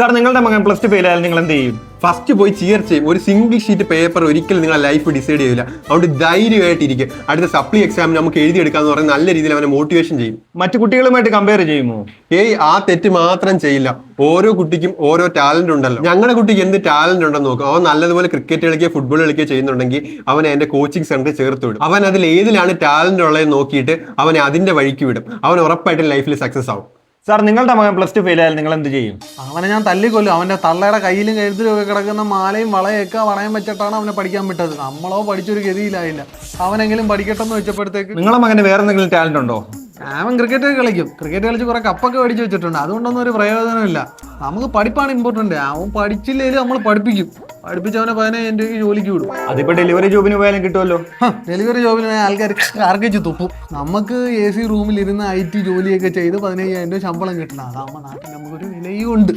Sir നിങ്ങളുടെ മകൻ plus two fail ആയാലും നിങ്ങൾ എന്ത് ചെയ്യും? ഫസ്റ്റ് പോയി ചിയർ ചെയ്യും. ഒരു സിംഗിൾ ഷീറ്റ് പേപ്പർ ഒരിക്കലും നിങ്ങളെ ലൈഫ് ഡിസൈഡ് ചെയ്യില്ല. അതുകൊണ്ട് ധൈര്യമായിട്ടിരിക്കും. അടുത്ത സപ്ലി എക്സാമിന് നമുക്ക് എഴുതിയെടുക്കാന്ന് പറഞ്ഞാൽ നല്ല രീതിയിൽ അവനെ മോട്ടിവേഷൻ ചെയ്യും. മറ്റു കുട്ടികളുമായിട്ട് കമ്പയർ ചെയ്യുമോ? ആ തെറ്റ് മാത്രം ചെയ്യില്ല. ഓരോ കുട്ടിക്കും ഓരോ ടാലന്റ് ഉണ്ടല്ലോ. ഞങ്ങളുടെ കുട്ടിക്ക് എന്ത് ടാലന്റ് ഉണ്ടെന്ന് നോക്കും. അവൻ നല്ലതുപോലെ ക്രിക്കറ്റ് കളിക്കുക, ഫുട്ബോൾ കളിക്കുക ചെയ്യുന്നുണ്ടെങ്കിൽ അവനെ എന്റെ കോച്ചിങ് സെന്ററിൽ ചേർത്ത് വിടും. അവൻ അതിൽ ഏതിലാണ് ടാലന്റ് ഉള്ളതെന്ന് നോക്കിയിട്ട് അവനെ അതിന്റെ വഴിക്ക് വിടും. അവൻ ഉറപ്പായിട്ടും ലൈഫിൽ സക്സസ് ആവും. സാർ നിങ്ങളുടെ മകൻ പ്ലസ് ടു ഫെയിൽ ആയാലും നിങ്ങൾ എന്ത് ചെയ്യും? അവനെ ഞാൻ തല്ലിക്കൊല്ലും. അവന്റെ തള്ളയുടെ കയ്യിലും കഴുത്തിലും ഒക്കെ കിടക്കുന്ന മാലയും വളയൊക്കെ വളയം വെച്ചിട്ടാണ് അവനെ പഠിക്കാൻ വിട്ടത്. നമ്മളോ പഠിച്ചൊരു ഗതിയിലായില്ല. അവനെങ്കിലും പഠിക്കട്ടെന്ന് വെച്ചപ്പോഴത്തേക്ക്. നിങ്ങളുടെ മകന് വേറെ എന്തെങ്കിലും ടാലന്റ് ഉണ്ടോ? അവൻ ക്രിക്കറ്റ് കളിക്കും. ക്രിക്കറ്റ് കളിച്ച് കുറെ കപ്പൊക്കെ മേടിച്ച് വെച്ചിട്ടുണ്ട്. അതുകൊണ്ടൊന്നും ഒരു പ്രയോജനമില്ല. നമുക്ക് പഠിപ്പാണ് ഇമ്പോർട്ടന്റ്. അവൻ പഠിച്ചില്ലെങ്കിലും നമ്മൾ പഠിപ്പിക്കും. പഠിപ്പിച്ചവനെ 15,000 രൂപയ്ക്ക് ജോലിക്ക് വിടും. അതിപ്പോ ഡെലിവറി ജോബിന് പോയാലും കിട്ടുമല്ലോ. ഡെലിവറി ജോബിന് ആൾക്കാർ ആർക്കിച്ച് തുപ്പും. നമുക്ക് AC റൂമിൽ ഇരുന്ന് IT ജോലിയൊക്കെ ചെയ്ത് 15,000 രൂപ ശമ്പളം കിട്ടണം. അതാകുമ്പോൾ നാട്ടിൽ നമുക്കൊരു വിലയും ഉണ്ട്.